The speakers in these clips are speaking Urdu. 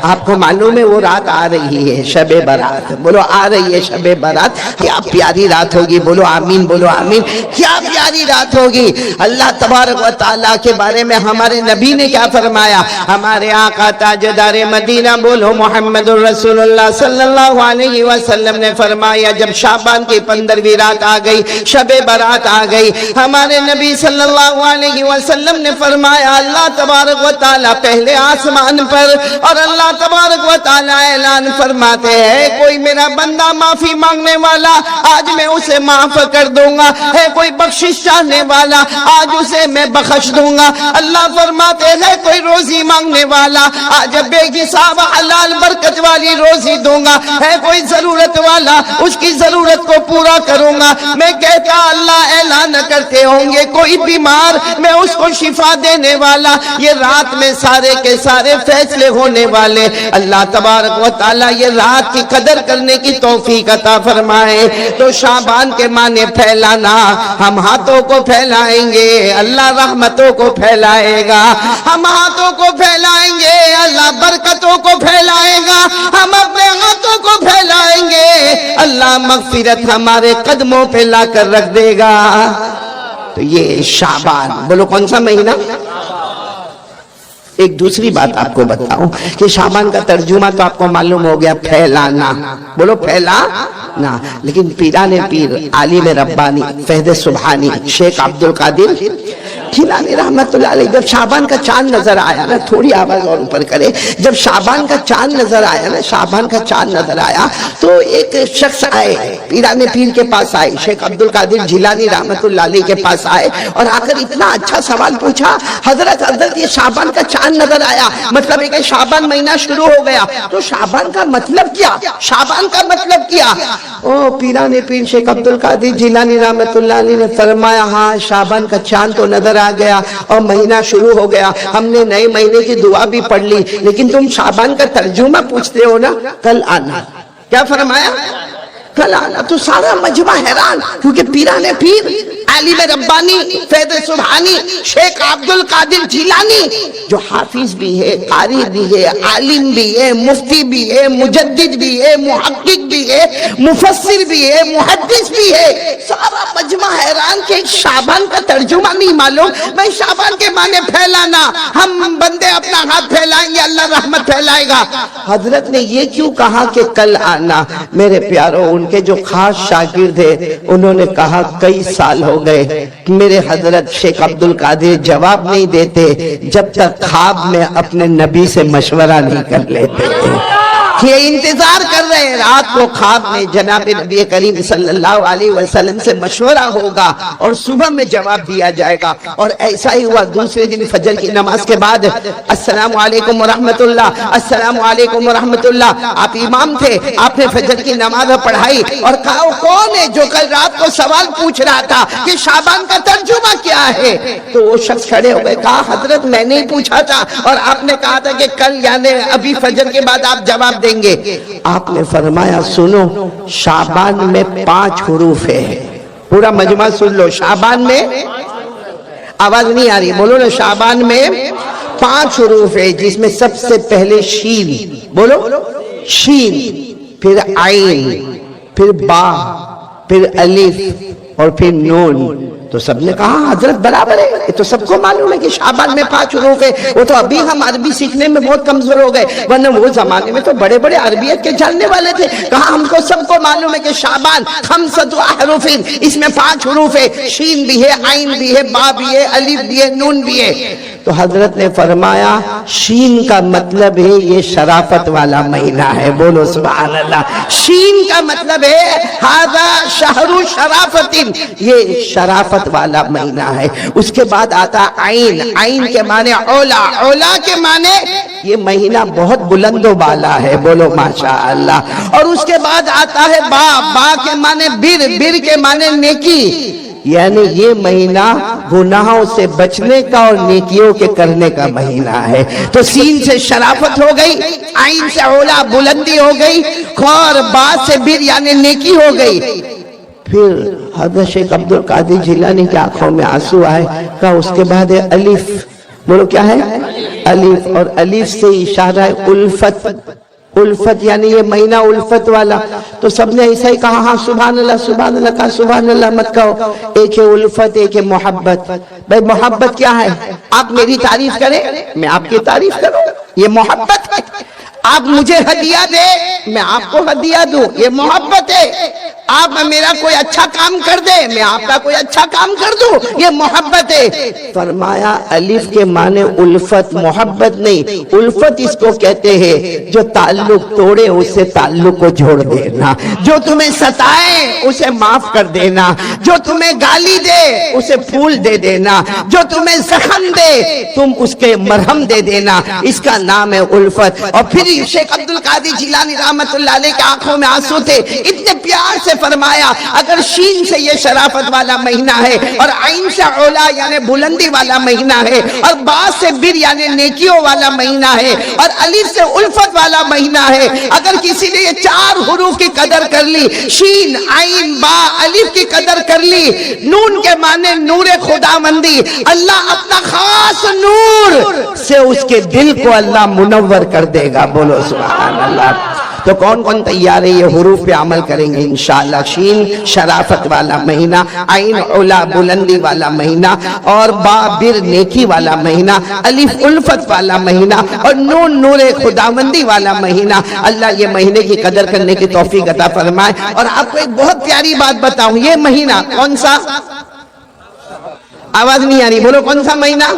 آپ کو معلوم ہے وہ رات آ رہی ہے شب برات، بولو آ رہی ہے شب برات، کیا پیاری رات ہوگی، بولو آمین، بولو آمین، کیا پیاری رات ہوگی۔ اللہ تبارک و تعالیٰ کے بارے میں ہمارے نبی نے کیا فرمایا، ہمارے آقا تاجدار مدینہ بولو محمد الرسول اللہ صلی اللہ علیہ وسلم نے فرمایا جب شعبان کی 15ویں رات آ گئی، شب برات آ گئی، ہمارے نبی صلی اللہ علیہ وسلم نے فرمایا اللہ تبارک و تعالیٰ پہلے آسمان پر، اور اللہ تبارک و تعالیٰ اعلان فرماتے ہیں کوئی میرا بندہ معافی مانگنے والا آج میں اسے معاف کر دوں گا، ہے کوئی بخشش چاہنے والا آج اسے میں بخش دوں گا۔ اللہ فرماتے ہیں کوئی روزی مانگنے والا آج بے حساب حلال برکت والی روزی دوں گا، ہے کوئی ضرورت والا اس کی ضرورت کو پورا کروں گا۔ میں کہتا اللہ اعلان کرتے ہوں گے کوئی بیمار میں اس کو شفا دینے والا، یہ رات میں سارے کے سارے فیصلے ہونے والے۔ اللہ تبارک و تعالیٰ یہ رات کی قدر کرنے کی توفیق عطا فرمائے۔ تو شعبان کے معنی پھیلانا، ہم ہاتھوں کو پھیلائیں گے اللہ رحمتوں کو پھیلائے گا، ہم ہاتھوں کو پھیلائیں گے اللہ برکتوں کو پھیلائے گا، ہم اپنے ہاتھوں کو پھیلائیں گے اللہ مغفرت ہمارے قدموں پہ لا کر رکھ دے گا۔ تو یہ شعبان، بولو کون سا مہینہ؟ ایک دوسری بات آپ کو بتاؤں کہ شعبان کا ترجمہ تو آپ کو معلوم ہو گیا پھیلانا، بولو پھیلانا، لیکن پیران پیر عالم ربانی فہد سبحانی شیخ عبد القادر جیلانی رحمت اللہ علیہ جب شعبان کا چاند نظر آیا نا، تھوڑی آواز اور اوپر کرے، جب شعبان کا چاند نظر آیا نا، شعبان کا چاند نظر آیا تو ایک شخص آئے پیران پیر کے پاس آئے، شیخ عبد القادر جیلانی رحمت اللہ علیہ کے پاس آئے اور آ کر اتنا اچھا سوال پوچھا، حضرت یہ شعبان کا چاند نظر آیا، مطلب ہے کہ شعبان مہینہ شروع ہو گیا، تو شعبان کا مطلب کیا، شعبان کا مطلب کیا؟ پیران پیر شیخ عبد القادر جیلانی رحمت اللہ علیہ نے فرمایا ہاں شعبان کا چاند تو نظر آ گیا اور مہینہ شروع ہو گیا، ہم نے نئے مہینے کی دعا بھی پڑھ لی، لیکن تم شعبان کا ترجمہ پوچھتے ہو نا، کل آنا۔ کیا فرمایا؟ کل آنا۔ تو سارا مجمع حیران، کیونکہ پیران پیر عالم ربانی فیض سبحانی شیخ عبد القادر جیلانی جو حافظ بھی ہے، قاری بھی ہے، عالم بھی ہے، مفتی بھی ہے، مجدد بھی ہے، محقق بھی ہے، مفسر بھی ہے، محدث بھی ہے، سارا مجمع حیران کہ شعبان کا ترجمہ نہیں معلوم۔ میں شعبان کے معنی پھیلانا، ہم بندے اپنا ہاتھ پھیلائیں گے اللہ رحمت پھیلائے گا۔ حضرت نے یہ کیوں کہا کہ کل آنا؟ میرے پیاروں ان کے جو خاص شاگرد تھے انہوں نے کہا کئی سال ہو گئے میرے حضرت شیخ عبد القادر جواب نہیں دیتے جب تک خواب میں اپنے نبی سے مشورہ نہیں کر لیتے، یہ انتظار کر رہے ہیں رات کو خواب میں جناب نبی کریم صلی اللہ علیہ وسلم سے مشورہ ہوگا اور صبح میں جواب دیا جائے گا۔ اور ایسا ہی ہوا دوسرے دن فجر کی نماز کے بعد السلام علیکم ورحمت اللہ، السلام علیکم ورحمت اللہ، آپ امام تھے، آپ نے فجر کی نماز پڑھائی اور کہا کون ہے جو کل رات کو سوال پوچھ رہا تھا کہ شعبان کا ترجمہ کیا ہے؟ تو وہ شخص کھڑے ہو گئے، کہا حضرت میں نے پوچھا تھا اور آپ نے کہا تھا کہ کل یعنی ابھی فجر کے بعد آپ جواب دیں گے۔ آپ نے فرمایا سنو شعبان میں 5 حروف ہے، پورا مجمع سن لو، شعبان میں آواز نہیں آ رہی، بولو نا، شعبان میں 5 حروف ہے جس میں سب سے پہلے شین، بولو شین، پھر عین، پھر با، پھر الف اور پھر نون۔ تو سب نے کہا حضرت برابر ہے، یہ تو سب کو معلوم ہے کہ شعبان میں 5 حروف ہے، وہ تو ابھی ہم عربی سیکھنے میں بہت کمزور ہو گئے، ورنہ وہ زمانے میں تو بڑے بڑے عربیت کے جاننے والے تھے۔ کہا ہم کو سب کو معلوم ہے کہ شعبان 5 احرف، اس میں 5 حروف ہے، شین بھی ہے، عین بھی ہے، با بھی ہے، الف بھی ہے، نون بھی ہے۔ تو حضرت نے فرمایا شین کا مطلب ہے یہ شرافت والا مہینہ ہے، بولو سبحان اللہ۔ شین کا مطلب ہے ھذا شہر شرافت، یہ شرافت والا مہینہ ہے۔ اس کے بعد آتا عین، عین کے معنی اولا، اولا کے معنی یہ مہینہ بہت بلند و بالا ہے، بولو ماشاءاللہ۔ اور اس کے بعد آتا ہے با، با کے معنی بر، بر کے معنی نیکی، یعنی یہ مہینہ گناہوں سے بچنے کا اور نیکیوں کے کرنے کا مہینہ ہے۔ تو سین سے شرافت ہو گئی، عین سے اولا بلندی ہو گئی، اور با سے بر یعنی نیکی ہو گئی۔ پھر حضرت شیخ عبد القادر جیلانی کی آنکھوں میں آنسو آئے، کہا اس کے بعد ہے الف، بولو کیا ہے؟ الف، اور الف سے اشارہ ہے الفت، الفت یعنی یہ مہینہ الفت والا. تو سب نے ایسا ہی کہا ہاں سبحان اللہ سبحان اللہ، کہا سبحان اللہ مت کہو. ایک ہے الفت، ایک ہے محبت. بھائی محبت کیا ہے؟ آپ میری تعریف کریں میں آپ کی تعریف کروں، یہ محبت ہے. آپ مجھے ہدیہ دے میں آپ کو ہدیہ دوں، یہ محبت ہے. آپ میرا کوئی اچھا کام کر دے میں آپ کا کوئی اچھا کام کر دوں، یہ محبت ہے. فرمایا الف کے معنی الفت، محبت نہیں. الفت اس کو کہتے ہیں جو تعلق توڑے اسے تعلق کو جوڑ دینا، جو تمہیں ستائے اسے معاف کر دینا، جو تمہیں گالی دے اسے پھول دے دینا، جو تمہیں زخم دے تم اس کے مرہم دے دینا، اس کا نام ہے الفت. اور پھر شیخ عبد القادر جیلانی رحمت اللہ علیہ کے آنکھوں میں آنسو تھے، اتنے پیار سے فرمایا اگر شین سے یہ شرافت والا مہینہ ہے، اور عین سے اولا یعنی بلندی والا مہینہ ہے، اور با سے بر یعنی نیکیوں والا مہینہ ہے، اور الف سے الفت والا مہینہ ہے، اگر کسی نے یہ چار حروف کی قدر کر لی، شین عین با الف کی قدر کر لی، نون کے معنی نور خداوندی، اللہ اپنا خاص نور سے اس کے دل کو اللہ منور کر دے گا. بولو سبحان اللہ. تو کون کون تیار ہے یہ حروف پہ عمل کریں گے انشاءاللہ؟ شین شرافت والا مہینہ، عین علا بلندی والا مہینہ، اور با بر نیکی والا مہینہ، الف الفت والا مہینہ، اور نون نور خداوندی والا مہینہ. اللہ یہ مہینے کی قدر کرنے کی توفیق عطا فرمائے. اور آپ کو ایک بہت پیاری بات بتاؤں، یہ مہینہ کون سا؟ آواز نہیں آ رہی، بولو کون سا مہینہ؟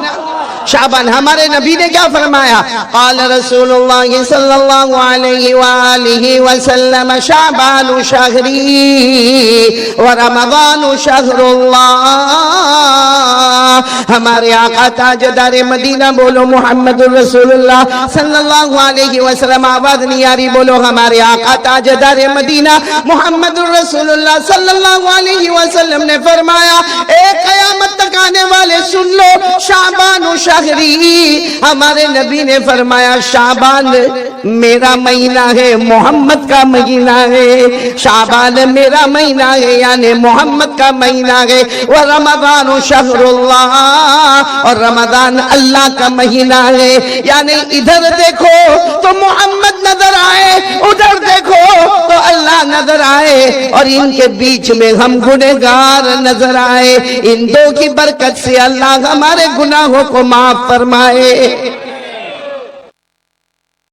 شعبان. ہمارے نبی نے کیا فرمایا؟ قال رسول اللہ صلی اللہ علیہ وآلہ وسلم شعبان شہری ورمضان شہر اللہ. ہمارے آقا تاجدار مدینہ، بولو محمد الرسول اللہ صلی اللہ علیہ وسلم. آواز نہیں آ رہی، بولو ہمارے آقا تاجدار مدینہ محمد الرسول اللہ صلی اللہ علیہ وسلم نے فرمایا، اے قیامت تک آنے والے سن لو، شعبان شہری. ہمارے نبی نے فرمایا شعبان میرا مہینہ ہے، محمد کا مہینہ ہے. شعبان میرا مہینہ ہے یعنی محمد کا مہینہ ہے. ورمضان شہر اللہ، اور رمضان اللہ کا مہینہ ہے. یعنی ادھر دیکھو تو محمد نظر آئے، ادھر دیکھو تو اللہ نظر آئے، اور ان کے بیچ میں ہم گنہگار نظر آئے. ان دو کی برکت سے اللہ ہمارے گناہوں کو معاف فرمائے.